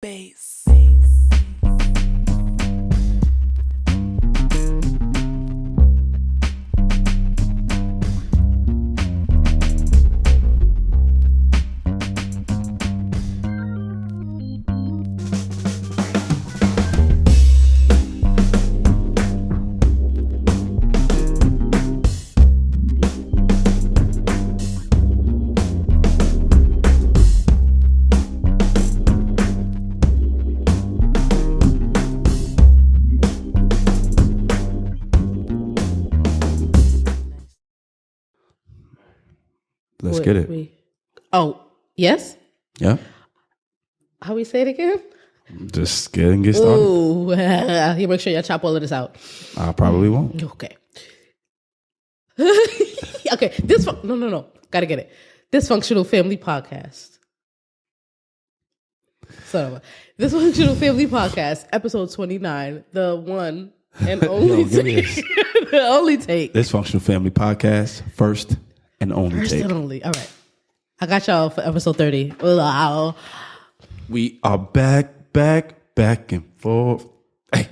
Bass. Let's get it. Oh, yes? Yeah. How we say it again? Just get started. Ooh, you make sure you chop all of this out. I probably won't. Okay. Okay. No. Gotta get it. Dysfunctional Family Podcast. So, Dysfunctional Family Podcast, episode 29, the one and only take. The only take. Dysfunctional Family Podcast, first and only First take. and only. All right. I got y'all for episode 30. Wow. We are back and forth. Hey,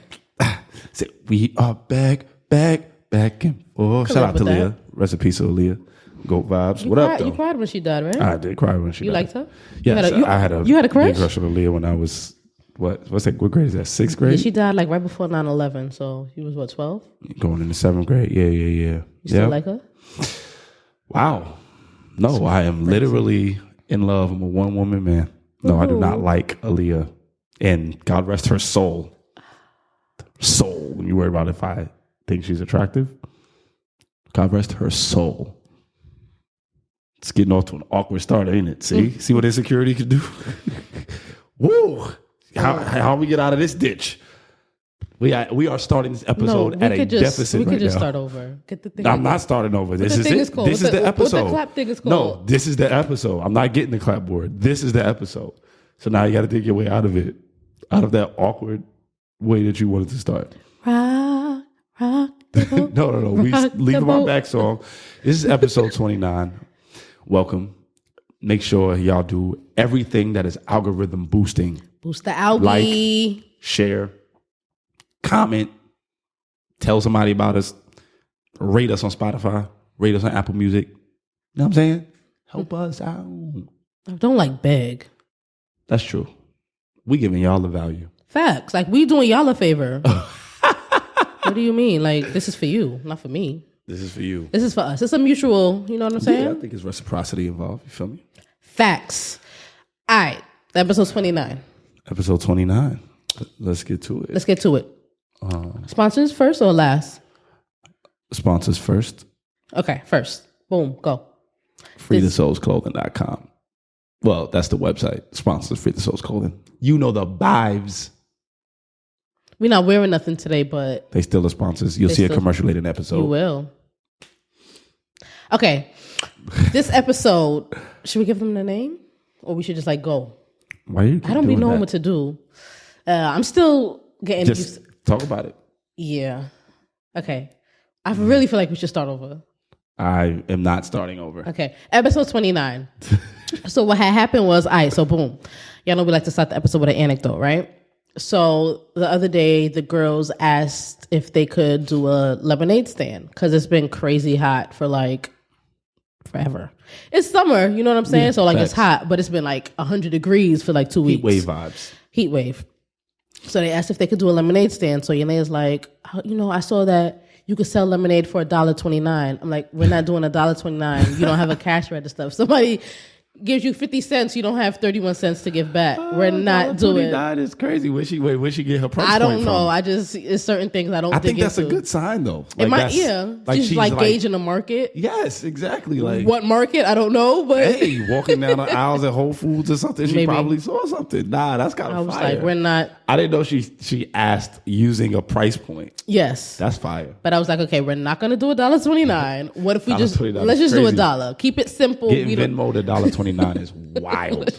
we are back and forth. Shout out to Leah. Rest in peace to Leah. Goat vibes. What up, though? You cried when she died, right? I did cry when she died. You liked her? Yes, I had a crush? big crush on Leah when I was, what's that? What grade is that? 6th grade? Yeah, she died like right before 9/11. So you was what, 12? Going into 7th grade. Yeah. You still like her? Wow. No, I am literally in love. I'm a one woman man. No, I do not like Aaliyah. And God rest her soul. Soul. When you worry about if I think she's attractive, God rest her soul. It's getting off to an awkward start, ain't it? See what insecurity can do? Woo! How we get out of this ditch? We are starting this episode at a deficit. We could just now. start over. Get the thing. I'm not starting over. This is it. This is the episode. What the clap thing is called? No, this is the episode. I'm not getting the clapboard. This is the episode. So now you got to dig your way out of it, out of that awkward way that you wanted to start. Rock. No. We leave our back song. This is episode 29. Welcome. Make sure y'all do everything that is algorithm boosting. Boost the algae. Like, share, comment, tell somebody about us, rate us on Spotify, rate us on Apple Music. You know what I'm saying? Help us out. Don't beg. That's true. We giving y'all the value. Facts. Like we doing y'all a favor. What do you mean? Like this is for you, not for me. This is for you. This is for us. It's a mutual, you know what I'm saying? Yeah, I think it's reciprocity involved. You feel me? Facts. All right. Episode 29. Episode 29. Let's get to it. Sponsors first or last? Sponsors first. Okay, first. Boom, go. FreeTheSoulsClothing.com. Well, that's the website. Sponsors Free the Souls Clothing. You know the vibes. We're not wearing nothing today, but they still are sponsors. You'll see a commercial later in the episode. You will. Okay. This episode, should we give them the name? Or we should just go? Why are you I don't be knowing what to do. I'm still getting just talk about it. Yeah. Okay. I really feel like we should start over. I am not starting over. Okay. Episode 29. So what had happened was, so boom. Y'all know we like to start the episode with an anecdote, right? So the other day, the girls asked if they could do a lemonade stand because it's been crazy hot for forever. It's summer, you know what I'm saying? Yeah, so facts. It's hot, but it's been 100 degrees for 2 weeks. Heat wave vibes. Heat wave. So they asked if they could do a lemonade stand. So Yanae's like, I saw that you could sell lemonade for $1.29. I'm like, we're not doing $1.29. You don't have a cash register. If somebody gives you 50 cents, you don't have 31 cents to give back. We're not doing $1.29 is crazy. Where'd she get her price I don't point know. from? It's certain things I don't I think that's into. a good sign though. It might, yeah. She's gauging the market. Yes, exactly. What market? I don't know, but hey, walking down the aisles at Whole Foods or something, she probably saw something. Nah, that's kind of fire. I was we're not. I didn't know she asked using a price point. Yes. That's fire. But I was like, okay, we're not going to do $1.29. What if we let's just do $1? Keep it simple. Getting Venmo to $1.29 is wild.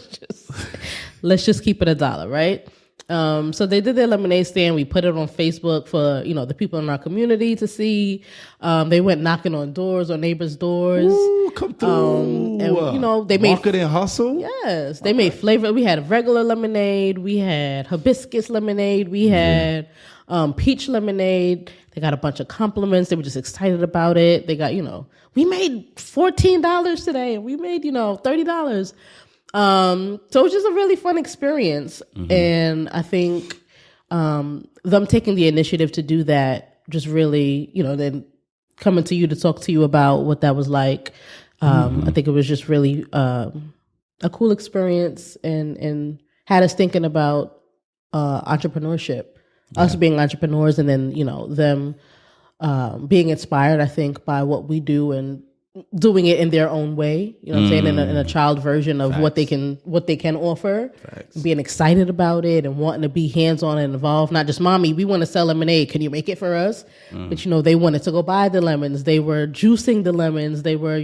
Let's just keep it $1, right? So they did their lemonade stand. We put it on Facebook for, the people in our community to see. They went knocking on doors, on neighbors' doors. Ooh, come through. And, they made market and hustle. Yes. They made flavor. We had regular lemonade. We had hibiscus lemonade. We had peach lemonade. They got a bunch of compliments. They were just excited about it. They got, we made $14 today. And we made, $30. So it was just a really fun experience. And I think them taking the initiative to do that just really, then coming to you to talk to you about what that was like. I think it was just really a cool experience and had us thinking about entrepreneurship, us being entrepreneurs, and then, them being inspired, I think, by what we do and doing it in their own way, what I'm saying, in a child version of what they can offer. Being excited about it and wanting to be hands-on and involved. Not just, mommy, we want to sell lemonade. Can you make it for us? But they wanted to go buy the lemons. They were juicing the lemons. They were,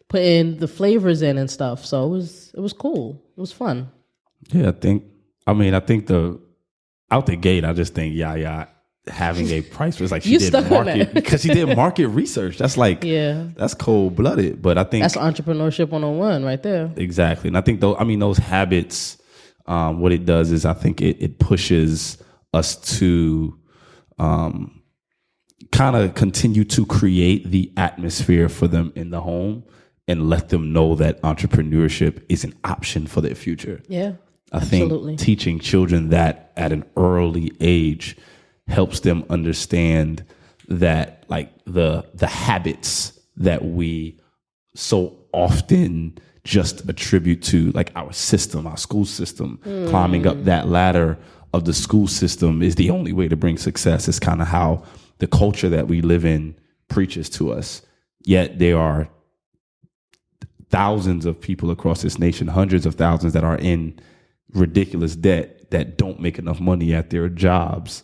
putting the flavors in and stuff. So it was cool. It was fun. Yeah, I think the out the gate, I just think having a price was like she did market because she did market research. That's like, that's cold blooded. But I think that's entrepreneurship 101 right there. Exactly. And I think those habits, what it does is I think it pushes us to kind of continue to create the atmosphere for them in the home and let them know that entrepreneurship is an option for their future. Yeah. I think teaching children that at an early age helps them understand that, like, the habits that we so often just attribute to, like, our system, our school system, climbing up that ladder of the school system is the only way to bring success. It's kind of how the culture that we live in preaches to us. Yet there are thousands of people across this nation, hundreds of thousands, that are in ridiculous debt, that don't make enough money at their jobs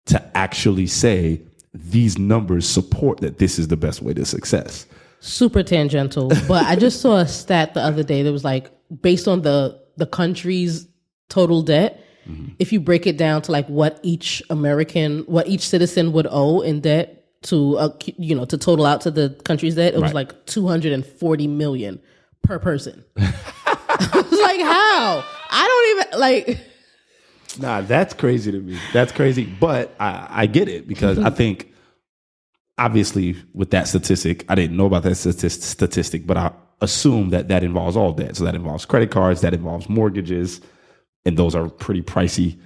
to actually say these numbers support that this is the best way to success. Super tangential, but I just saw a stat the other day that was like, based on the country's total debt, if you break it down to like what each citizen would owe in debt to to total out to the country's debt, it was like $240 million per person. I was like, how? I don't even like. Nah, that's crazy to me. That's crazy. But I get it, because I think, obviously, with that statistic, I didn't know about that statistic, but I assume that involves all debt. So that involves credit cards, that involves mortgages, and those are pretty pricey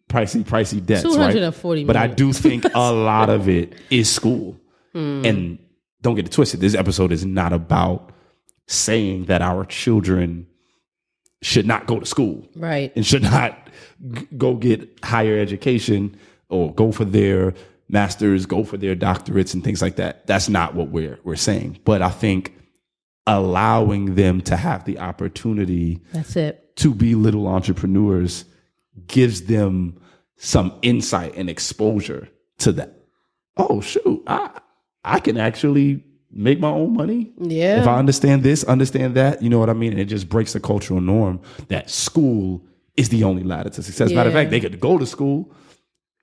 debts, $240 million. But I do think a lot of it is school. And don't get it twisted. This episode is not about saying that our children should not go to school, right, and should not go get higher education or go for their masters, go for their doctorates and things like that. That's not what we're saying. But I think allowing them to have the opportunity, that's it, to be little entrepreneurs gives them some insight and exposure to that. Oh shoot, I can actually make my own money. Yeah. If I understand this, understand that, you know what I mean? And it just breaks the cultural norm that school is the only ladder to success. Matter of fact, they could go to school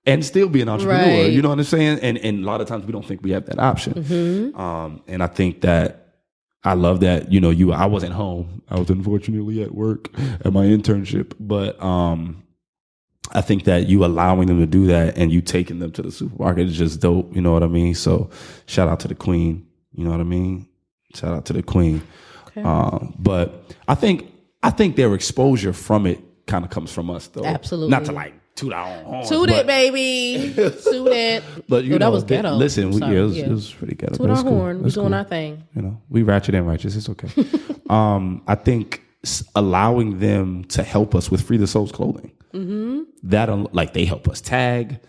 and still be an entrepreneur. Right. You know what I'm saying? And a lot of times we don't think we have that option. And I think that I love that, I wasn't home. I was unfortunately at work at my internship, but I think that you allowing them to do that and you taking them to the supermarket is just dope. You know what I mean? So shout out to the queen. You know what I mean? Shout out to the queen. Okay. But I think their exposure from it kind of comes from us, though. Absolutely. Not to like toot our own horn. Toot it, baby. Toot it. But that was ghetto. Listen, it was pretty ghetto. Toot our horn. We're doing our thing. We ratchet and righteous. It's okay. I think allowing them to help us with Free the Soul's clothing. That, like, they help us tag.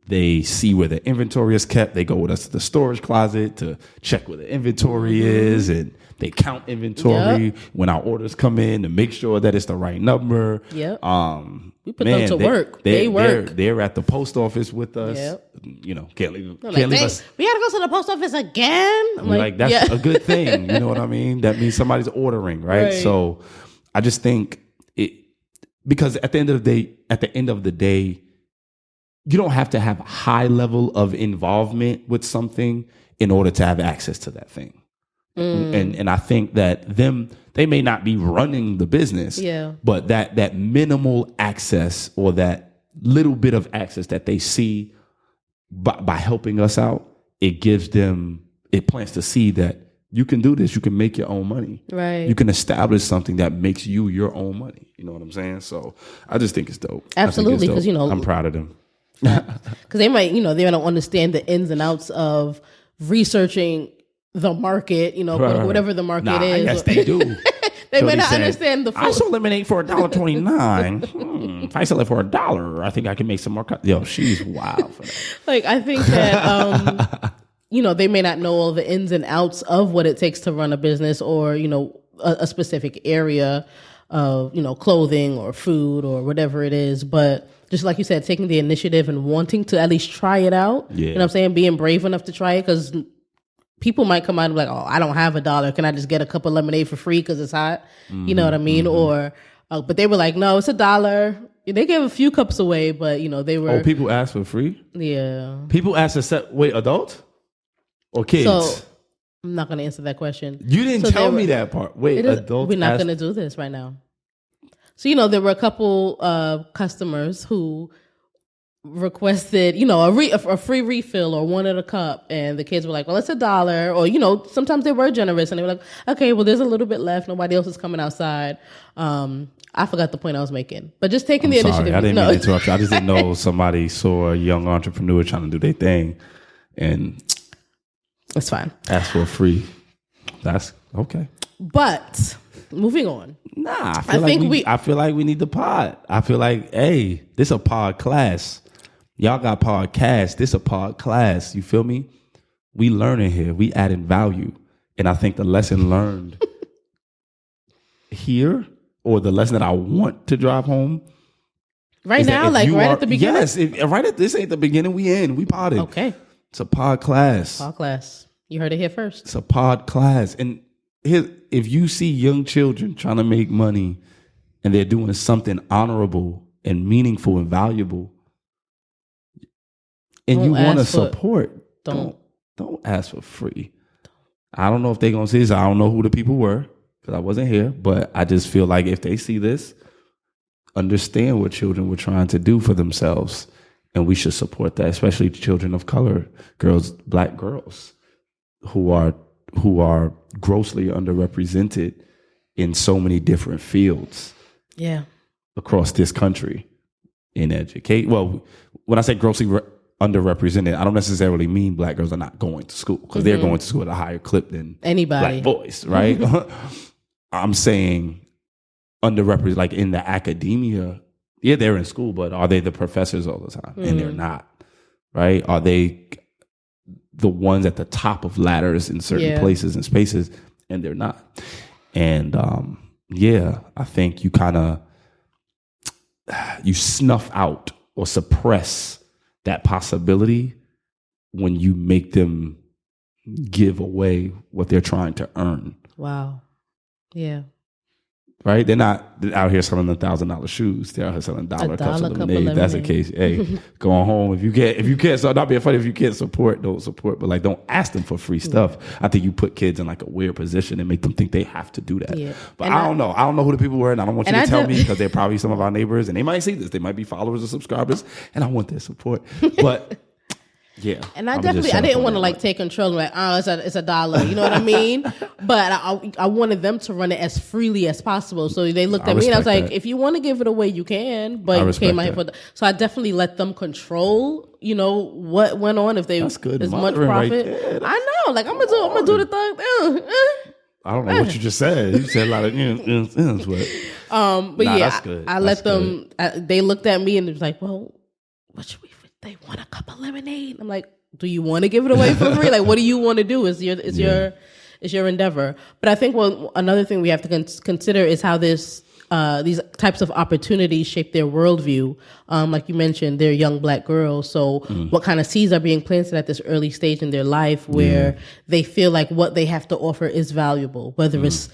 They see where the inventory is kept. They go with us to the storage closet to check where the inventory is, and they count inventory when our orders come in to make sure that it's the right number. Yep. We put them to work. They work. They're at the post office with us. Yep. Can't leave us. We gotta go to the post office again. I'm like, that's a good thing. You know what I mean? That means somebody's ordering, right? So I just think because at the end of the day, you don't have to have a high level of involvement with something in order to have access to that thing. And I think that they may not be running the business, but that minimal access or that little bit of access that they see by helping us out, it plants to see that you can do this. You can make your own money. Right. You can establish something that makes you your own money. You know what I'm saying? So I just think it's dope. Absolutely. Because, I'm proud of them. Because they might, they don't understand the ins and outs of researching the market, whatever the market is. Yes, they do. They may not understand the full. I sell lemonade for $1.29. If I sell it for $1, I think I can make some more. Yo, she's wild for that. Like, I think that, they may not know all the ins and outs of what it takes to run a business or, a specific area of, clothing or food or whatever it is. But just like you said, taking the initiative and wanting to at least try it out. Yeah. You know what I'm saying? Being brave enough to try it, because people might come out and be like, oh, I don't have $1. Can I just get a cup of lemonade for free because it's hot? Mm-hmm, you know what I mean? Mm-hmm. Or, but they were like, no, it's $1. They gave a few cups away, but, they were. Oh, people asked for free? Yeah. People asked wait, adults or kids? So, I'm not going to answer that question. You didn't tell me that part. Wait, adults? We're not going to do this right now. So, there were a couple customers who requested, a free refill or wanted a cup, and the kids were like, well, it's $1. Or, sometimes they were generous and they were like, okay, well, there's a little bit left. Nobody else is coming outside. I forgot the point I was making, but just taking the initiative. I didn't mean to interrupt you. I just didn't know somebody saw a young entrepreneur trying to do their thing and it's fine. Ask for a free. That's okay. But moving on. Nah, I feel like we need the pod. I feel like, hey, this a pod class. Y'all got podcasts. This a pod class. You feel me? We learning here. We adding value. And I think the lesson learned here, or the lesson that I want to drive home right now, like right at the beginning. Yes, this ain't the beginning. We podding. Okay. It's a pod class. Pod class. You heard it here first. It's a pod class. And here, if you see young children trying to make money and they're doing something honorable and meaningful and valuable, and you want to support, don't ask for free. I don't know if they're going to see this. I don't know who the people were because I wasn't here, but I just feel like if they see this, understand what children were trying to do for themselves, and we should support that, especially children of color, girls, black girls who are grossly underrepresented in so many different fields. Yeah. Across this country in education. Well, when I say grossly underrepresented, I don't necessarily mean black girls are not going to school, because they're going to school at a higher clip than anybody. Black boys, right? I'm saying underrepresented, like in the academia. Yeah, they're in school, but are they the professors all the time? And they're not, right? Are they the ones at the top of ladders in certain places and spaces? And they're not. And I think you snuff out or suppress that possibility when you make them give away what they're trying to earn. Wow. Yeah. Right? They're not out here selling $1,000 shoes. They're out here selling $1 cups of lemonade. That's the case. Hey, go on home. If you can't, so not being funny, if you can't support, don't support. But don't ask them for free stuff. I think you put kids in a weird position and make them think they have to do that. Yeah. But I don't know. I don't know who the people were, and I don't want you to tell me, because they're probably some of our neighbors, and they might see this. They might be followers or subscribers, and I want their support. But yeah. And I didn't want to take control and it's $1. You know what I mean? But I wanted them to run it as freely as possible. So they looked at me and I was like, if you want to give it away, you can. But you came out here so I definitely let them control, what went on, if they That's good as much profit. Right, I know. I'm gonna do the thing. I don't know what you just said. You said a lot of but that's good. I let them. They looked at me and it was like, well, what should we? They want a cup of lemonade. I'm like, do you want to give it away for free? What do you want to do? It's your endeavor. But I think another thing we have to consider is how these types of opportunities shape their worldview. Like you mentioned, they're young black girls. So what kind of seeds are being planted at this early stage in their life where they feel like what they have to offer is valuable, whether it's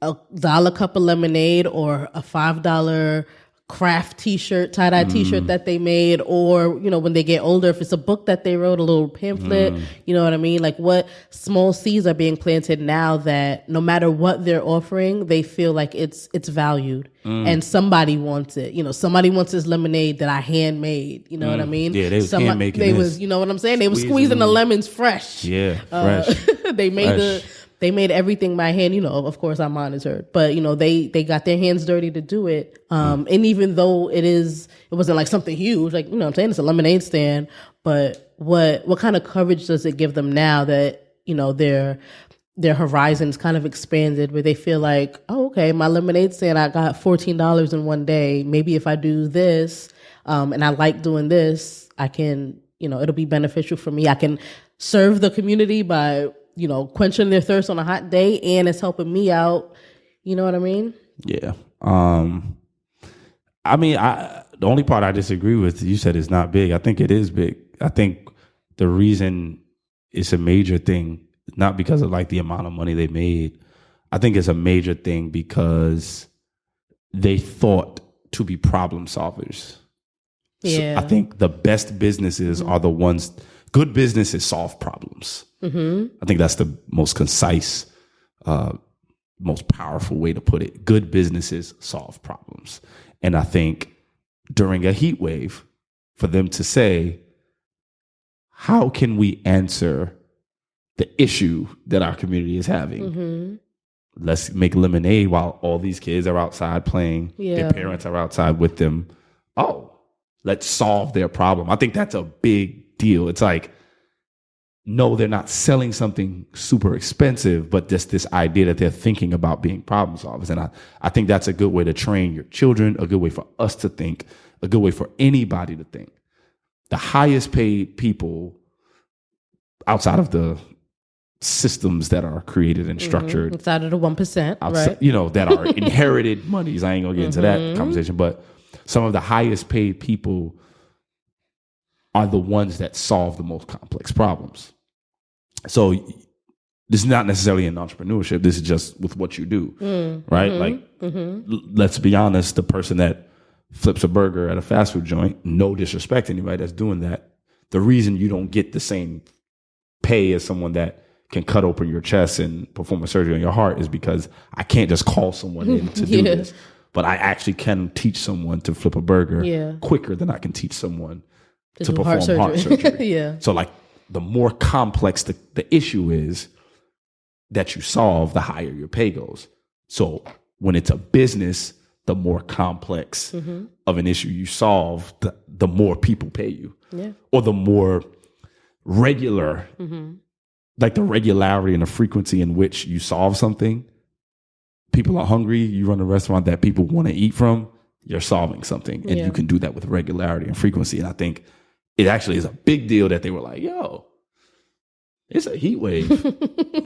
$1 cup of lemonade or a $5 craft t-shirt, tie-dye t-shirt that they made, or, you know, when they get older, if it's a book that they wrote, a little pamphlet, you know what I mean? Like, what small seeds are being planted now that no matter what they're offering, they feel like it's valued and somebody wants it. You know, somebody wants this lemonade that I handmade. You know what I mean? Yeah, they was handmaking this. Was, you know what I'm saying? They were squeezing the lemons fresh. Yeah, fresh. They made everything by hand. You know, of course I monitored, but you know, they got their hands dirty to do it. And even though it wasn't like something huge, like, you know what I'm saying, it's a lemonade stand, but what kind of courage does it give them now that, you know, their horizons kind of expanded, where they feel like, oh, okay, my lemonade stand, I got $14 in one day. Maybe if I do this, and I like doing this, I can, you know, it'll be beneficial for me. I can serve the community by, you know, quenching their thirst on a hot day, and it's helping me out. You know what I mean? Yeah. I mean, the only part I disagree with, you said it's not big. I think it is big. I think the reason it's a major thing, not because of like the amount of money they made. I think it's a major thing because they thought to be problem solvers. Yeah. So I think the best businesses are the ones, good businesses solve problems. I think that's the most concise, most powerful way to put it. Good businesses solve problems. And I think during a heat wave, for them to say, how can we answer the issue that our community is having? Let's make lemonade while all these kids are outside playing. Their parents are outside with them. Oh, let's solve their problem. I think that's a big deal. It's like, no, they're not selling something super expensive, but just this idea that they're thinking about being problem solvers. And I think that's a good way to train your children, a good way for us to think, a good way for anybody to think. The highest paid people outside of the systems that are created and structured. Outside of the 1%, right? You know, that are inherited monies. I ain't gonna get into that conversation, but some of the highest paid people are the ones that solve the most complex problems. So this is not necessarily in entrepreneurship. This is just with what you do, right? Like, let's be honest, the person that flips a burger at a fast food joint, no disrespect to anybody that's doing that, the reason you don't get the same pay as someone that can cut open your chest and perform a surgery on your heart is because I can't just call someone in to do this. But I actually can teach someone to flip a burger quicker than I can teach someone to perform heart surgery. So like, the more complex the issue is that you solve, the higher your pay goes. So when it's a business, the more complex of an issue you solve, the more people pay you. Or the more regular, like the regularity and the frequency in which you solve something. People are hungry, you run a restaurant that people want to eat from, you're solving something. And you can do that with regularity and frequency. And I think it actually is a big deal that they were like, yo, it's a heat wave.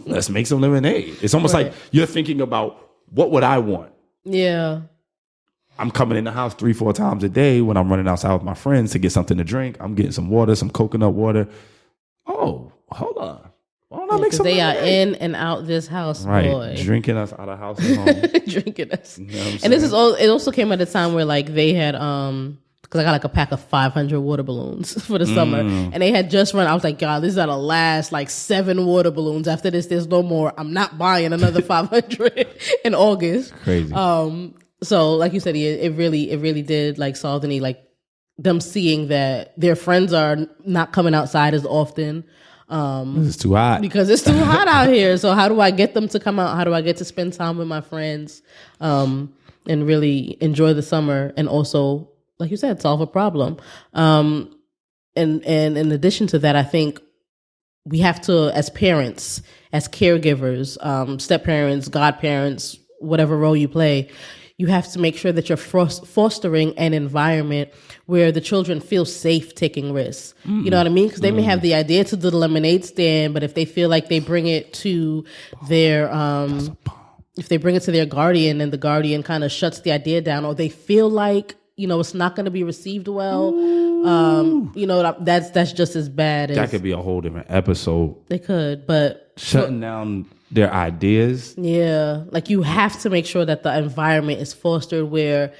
Let's make some lemonade. It's almost like you're thinking about, what would I want? Yeah. I'm coming in the house 3-4 times a day when I'm running outside with my friends to get something to drink. I'm getting some water, some coconut water. Oh, hold on. Why don't I make some They lemonade? are in and out this house, boy. Drinking us out of house and home. Drinking us. You know what I'm And saying? this is all. It also came at a time where like they had because I got like a pack of 500 water balloons for the summer, and they had just run. I was like, God, this is gonna last like 7 water balloons. After this, there's no more. I'm not buying another 500 in August. Crazy. So like you said, it really did like solve the need, like them seeing that their friends are not coming outside as often. It's too hot. Because it's too hot out here. So how do I get them to come out? How do I get to spend time with my friends and really enjoy the summer, and also, like you said, solve a problem? And in addition to that, I think we have to, as parents, as caregivers, step parents, godparents, whatever role you play, you have to make sure that you're fostering an environment where the children feel safe taking risks. You know what I mean? Because they may have the idea to do the lemonade stand, but if they feel like they bring it to their if they bring it to their guardian and the guardian kind of shuts the idea down, or they feel like, you know, it's not going to be received well, you know, that's just as bad. That could be a whole different episode. They could, but shutting down their ideas. Yeah, like you have to make sure that the environment is fostered where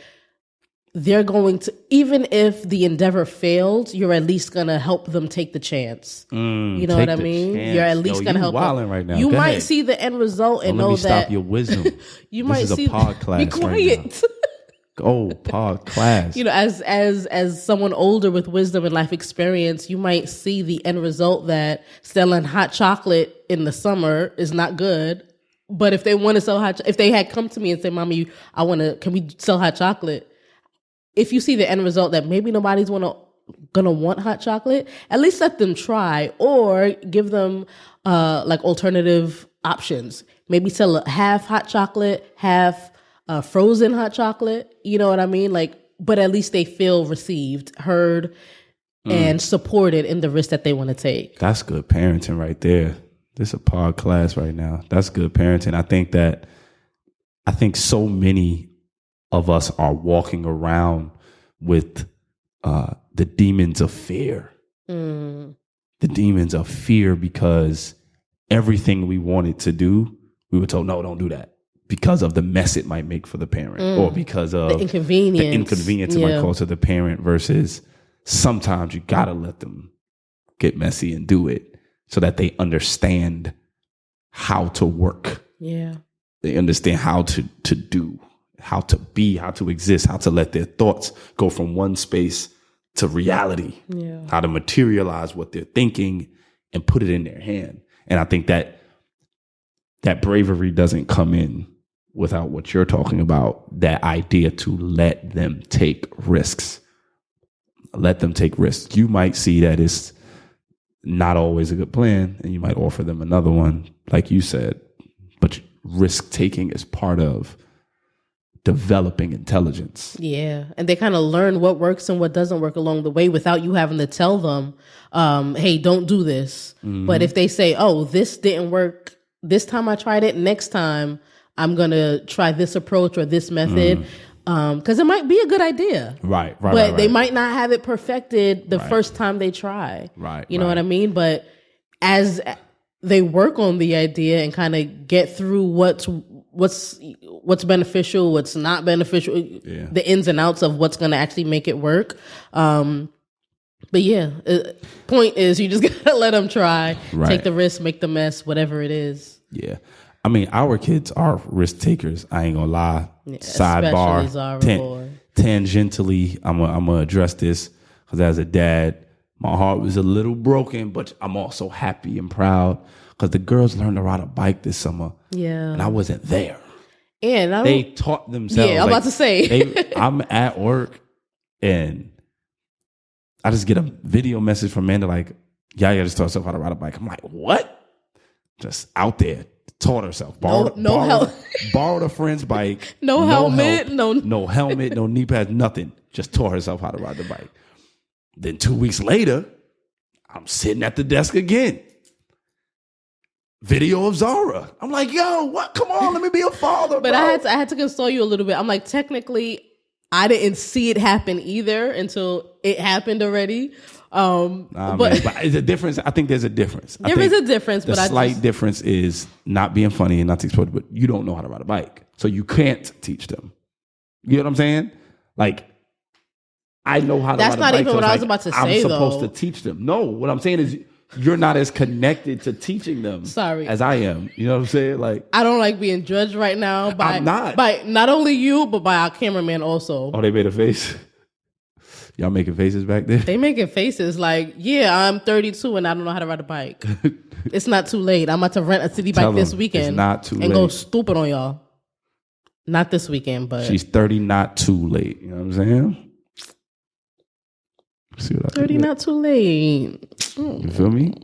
they're going to, even if the endeavor failed, you're at least going to help them take the chance. You know what I mean? Chance. You're at least going to help them. Right now. You Go might ahead. see the end result and Don't know let me that. Stop your wisdom. You this might is see. A pod class. Be quiet. Right now. Oh, pod class. You know, as someone older with wisdom and life experience, you might see the end result that selling hot chocolate in the summer is not good. But if they want to sell if they had come to me and said, "Mommy, can we sell hot chocolate?" If you see the end result that maybe nobody's gonna want hot chocolate, at least let them try, or give them like alternative options. Maybe sell half hot chocolate, half frozen hot chocolate. You know what I mean? Like, but at least they feel received, heard, and supported in the risk that they want to take. That's good parenting right there. This is a pod class right now. That's good parenting. I think so many of us are walking around with the demons of fear. The demons of fear because everything we wanted to do, we were told, no, don't do that. Because of the mess it might make for the parent or because of the inconvenience it might cause to the parent versus sometimes you got to let them get messy and do it so that they understand how to work. Yeah. They understand how to do, how to be, how to exist, how to let their thoughts go from one space to reality, how to materialize what they're thinking and put it in their hand. And I think that bravery doesn't come in without what you're talking about, that idea to let them take risks. Let them take risks. You might see that it's not always a good plan, and you might offer them another one, like you said. But risk taking is part of developing intelligence. Yeah. And they kind of learn what works and what doesn't work along the way without you having to tell them, hey, don't do this. But if they say, oh, this didn't work this time I tried it, next time I'm going to try this approach or this method. Because it might be a good idea. Right. But they might not have it perfected the first time they try. You know what I mean? But as they work on the idea and kind of get through what's beneficial, what's not beneficial, the ins and outs of what's going to actually make it work. But yeah, point is you just got to let them try, take the risk, make the mess, whatever it is. Yeah. I mean, our kids are risk takers. I ain't gonna lie. Sidebar, tangentially, I'm gonna address this because as a dad, my heart was a little broken, but I'm also happy and proud because the girls learned to ride a bike this summer. Yeah, and I wasn't there. And they taught themselves. Yeah, I'm about to say. I'm at work and I just get a video message from Amanda like, "Yaya just taught herself how to ride a bike." I'm like, "What?" Just out there. Taught herself. Borrowed a friend's bike. No helmet. No helmet, no knee pads, nothing. Just taught herself how to ride the bike. Then 2 weeks later, I'm sitting at the desk again. Video of Zara. I'm like, yo, what? Come on, let me be a father. But bro. I had to console you a little bit. I'm like, technically, I didn't see it happen either until it happened already. But it's a difference. I think there's a difference. There is a difference, but the slight difference is not being funny and not teaching, but you don't know how to ride a bike, so you can't teach them. You know what I'm saying? Like, I know how to ride a bike. That's not even what I was about to say, I'm supposed to teach them. No, what I'm saying is you're not as connected to teaching them as I am. You know what I'm saying? Like, I don't like being judged right now by not only you, but by our cameraman also. Oh, they made a face? Y'all making faces back there? They making faces like, yeah, I'm 32 and I don't know how to ride a bike. It's not too late. I'm about to rent a city bike this weekend. It's not too late. And go stupid on y'all. Not this weekend, but... She's 30, not too late. You know what I'm saying? See what 30, not too late. You feel me?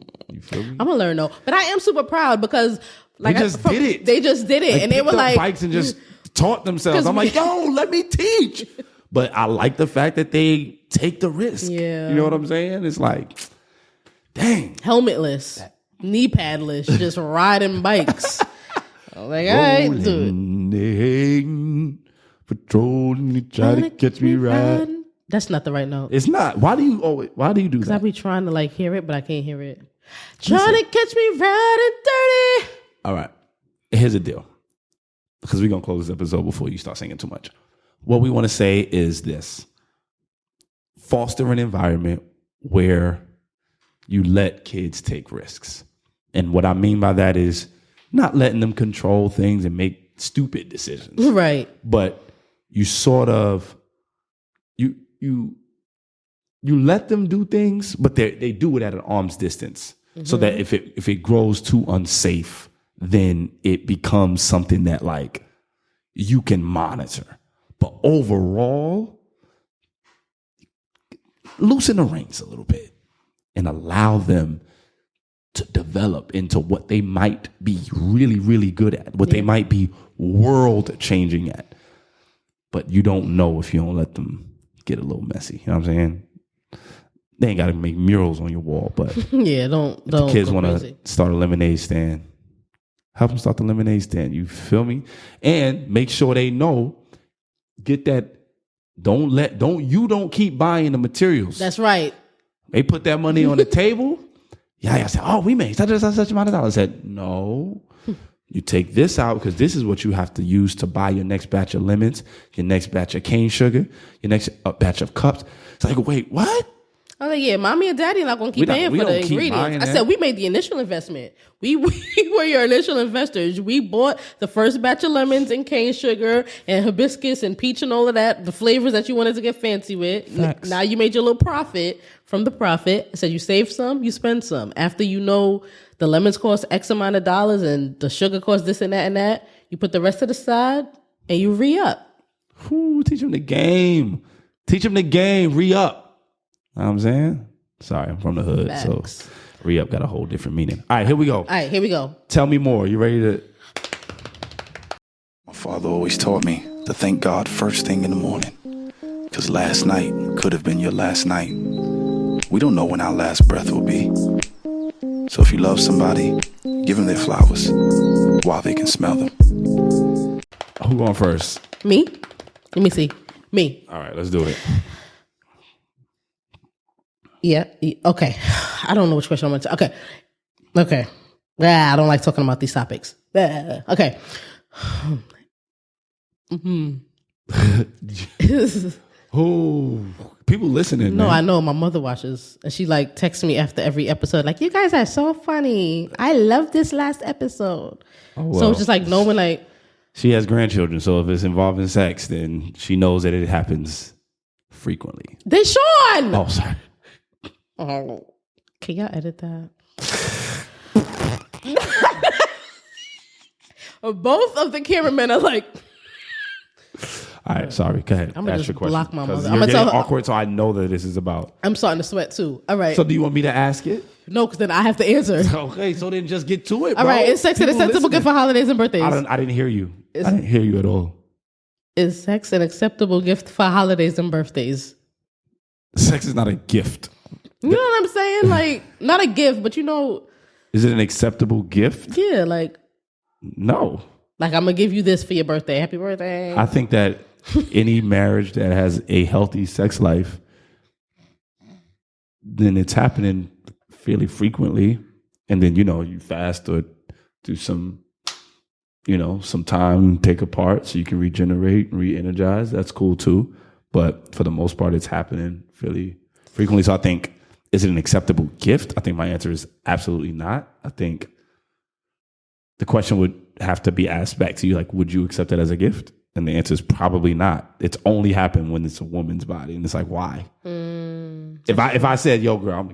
I'm going to learn though. But I am super proud because... like they just did it. They just did it. Like, and they were like... bikes and just taught themselves. I'm like, yo, let me teach. But I like the fact that they take the risk. Yeah. You know what I'm saying? It's like, dang. Helmetless, knee padless, just riding bikes. I'm like, all right, do it. Patrolling, you try to catch me riding. That's not the right note. It's not. Why do you do that? Because I be trying to like hear it, but I can't hear it. Trying to catch me riding dirty. All right. Here's the deal. Because we're going to close this episode before you start singing too much. what we want to say is this: foster an environment where you let kids take risks. And what I mean by that is not letting them control things and make stupid decisions. Right. But you sort of, you let them do things, but they do it at an arm's distance. So that if it grows too unsafe, then it becomes something that like you can monitor. But overall, loosen the reins a little bit and allow them to develop into what they might be really, really good at, what they might be world changing at. But you don't know if you don't let them get a little messy. You know what I'm saying? They ain't got to make murals on your wall, but yeah, don't the kids want to start a lemonade stand, help them start the lemonade stand. You feel me? And make sure they know, get that. Don't keep buying the materials. That's right. They put that money on the table. Yeah, I said, oh, we made such amount of dollars. I said, no, you take this out because this is what you have to use to buy your next batch of lemons, your next batch of cane sugar, your next batch of cups. It's like, wait, what? I'm like, yeah, mommy and daddy not going to keep paying for the ingredients. I said, we made the initial investment. We were your initial investors. We bought the first batch of lemons and cane sugar and hibiscus and peach and all of that, the flavors that you wanted to get fancy with. Facts. Now you made your little profit from the profit. I said, you save some, you spend some. After you know the lemons cost X amount of dollars and the sugar costs this and that, you put the rest to the side and you re-up. Teach them the game. Teach them the game. Re-up. Know what I'm saying? Sorry, I'm from the hood, so re-up got a whole different meaning. All right, here we go. Tell me more. You ready to? My father always taught me to thank God first thing in the morning, because last night could have been your last night. We don't know when our last breath will be. So if you love somebody, give them their flowers while they can smell them. Who going first? Me? Let me see. Me. All right, let's do it. Yeah. Okay. I don't know which question I'm going to. Okay. I don't like talking about these topics. Okay. Oh, people listening. No, man. I know. My mother watches, and she like texts me after every episode, like, "You guys are so funny. I love this last episode." Oh, well. So it's just like knowing, like, she has grandchildren, so if it's involving sex, then she knows that it happens frequently. Deshawn! Oh, sorry. Oh, can y'all edit that? Both of the cameramen are like. All right, sorry. Go ahead. I'm gonna just block my mother. I'm gonna tell her awkward, so I know that this is about. I'm starting to sweat too. All right. So do you want me to ask it? No, because then I have to answer. Okay, so then just get to it. All right. Is sex an acceptable gift for holidays and birthdays? I didn't hear you. I didn't hear you at all. Is sex an acceptable gift for holidays and birthdays? Sex is not a gift. You know what I'm saying? Like, not a gift, but you know. Is it an acceptable gift? Yeah, like. No. Like, I'm going to give you this for your birthday. Happy birthday. I think that any marriage that has a healthy sex life, then it's happening fairly frequently. And then, you fast or do some, some time, take apart so you can regenerate, re-energize. That's cool too. But for the most part, it's happening fairly frequently. So I think, is it an acceptable gift? I think my answer is absolutely not. I think the question would have to be asked back to you, like, would you accept it as a gift? And the answer is probably not. It's only happened when it's a woman's body. And it's like, why? If I said, yo, girl, I'm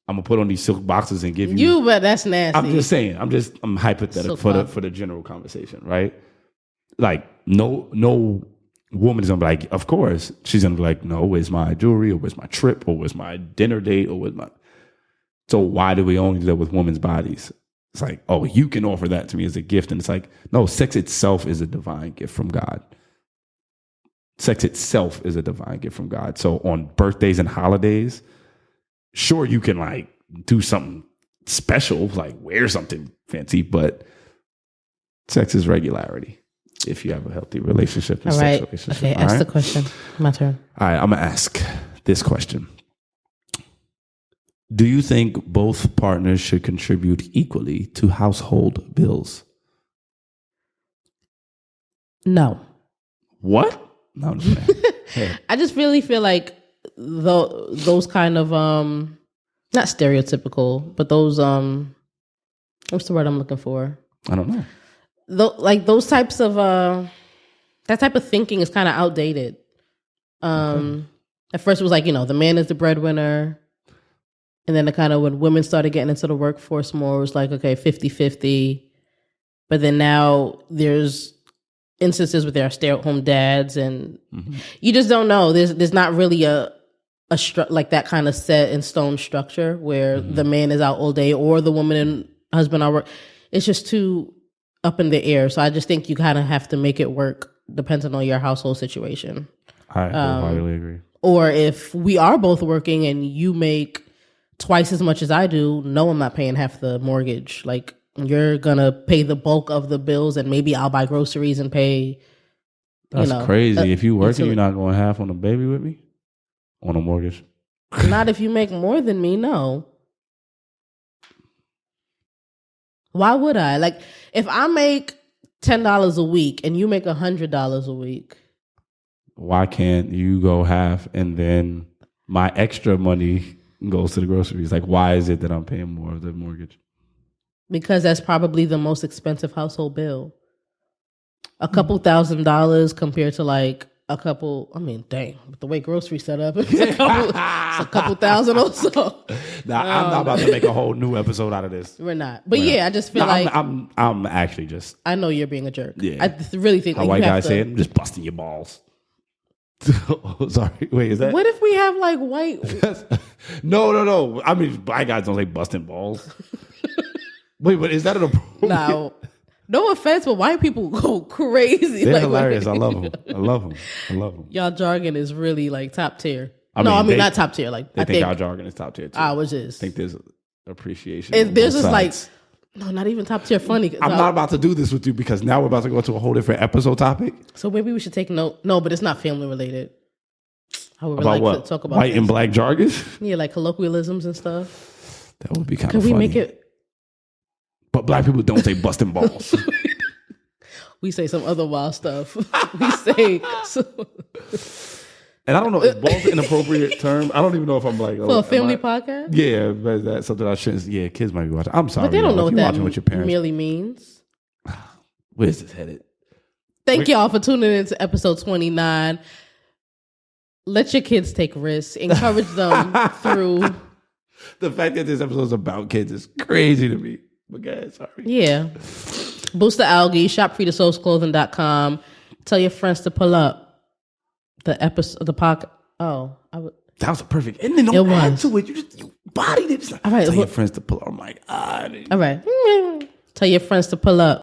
gonna put on these silk boxes and give you. But that's nasty. I'm just saying. I'm hypothetical for the general conversation, right? Like, no woman is gonna be like, of course. She's gonna be like, no, where's my jewelry, or where's my trip, or where's my dinner date, or where's my. So why do we only do that with women's bodies? It's like, oh, you can offer that to me as a gift. And it's like, no, sex itself is a divine gift from God. Sex itself is a divine gift from God. So on birthdays and holidays, sure, you can like do something special, like wear something fancy, but sex is regularity if you have a healthy relationship. All right. Okay, ask the question. My turn. All right, I'm going to ask this question. Do you think both partners should contribute equally to household bills? No. What? No, I'm just saying. I just really feel like those kind of not stereotypical, but those what's the word I'm looking for? I don't know. Like those types of that type of thinking is kind of outdated. At first it was like, the man is the breadwinner. And then when women started getting into the workforce more, it was like, okay, 50-50. But then now there's instances where there are stay-at-home dads, and you just don't know. There's not really a like that kind of set in stone structure where the man is out all day or the woman and husband are work. It's just too up in the air. So I just think you kind of have to make it work depending on your household situation. I wholeheartedly agree. Or if we are both working and you make twice as much as I do, no, I'm not paying half the mortgage. Like, you're gonna pay the bulk of the bills, and maybe I'll buy groceries and pay. That's crazy. If you working, you're not going half on the baby with me on a mortgage. Not if you make more than me. No. Why would I? Like, if I make $10 a week and you make $100 a week, why can't you go half and then my extra money goes to the groceries? Like, why is it that I'm paying more of the mortgage? Because that's probably the most expensive household bill. A couple $1,000s compared to like a couple. I mean, dang, with the way groceries set up, it's a couple thousand also. Nah, I'm not about to make a whole new episode out of this. We're not. But yeah, I just feel like I'm actually just. I know you're being a jerk. Yeah, I really think how like, white guys say it. I'm just busting your balls. Oh, sorry. Wait, is that? What if we have like white? No. I mean, black guys don't say busting balls. Wait, but is that an appropriate? No offense, but white people go crazy. They're like, hilarious. I love them. Y'all jargon is really like top tier. I mean not top tier. Like I think our jargon is top tier too. Ours is. I think there's appreciation. There's just like, no, not even top tier funny. I'm not about to do this with you because now we're about to go to a whole different episode topic. So maybe we should take note. No, but it's not family related. I would about like what? to talk about white and black jargon. Yeah, like colloquialisms and stuff. That would be kind of funny. Can we make it? But black people don't say busting balls. We say some other wild stuff. We say and I don't know, is balls an inappropriate term? I don't even know if I'm like for a family podcast. Yeah, but that's something I shouldn't. Yeah, kids might be watching. I'm sorry, but they don't know what that watching with your parents. merely means. Where's this headed? Thank y'all for tuning in to episode 29. Let your kids take risks. Encourage them through. The fact that this episode is about kids is crazy to me. But guys, sorry. Yeah. Boost the algae. Shop freetosouls.clothing.com. Tell your friends to pull up the episode, the podcast. Oh, that was a perfect ending. Don't add to it. You bodied it. All right. Tell your friends to pull up. Oh my God. All right. Tell your friends to pull up.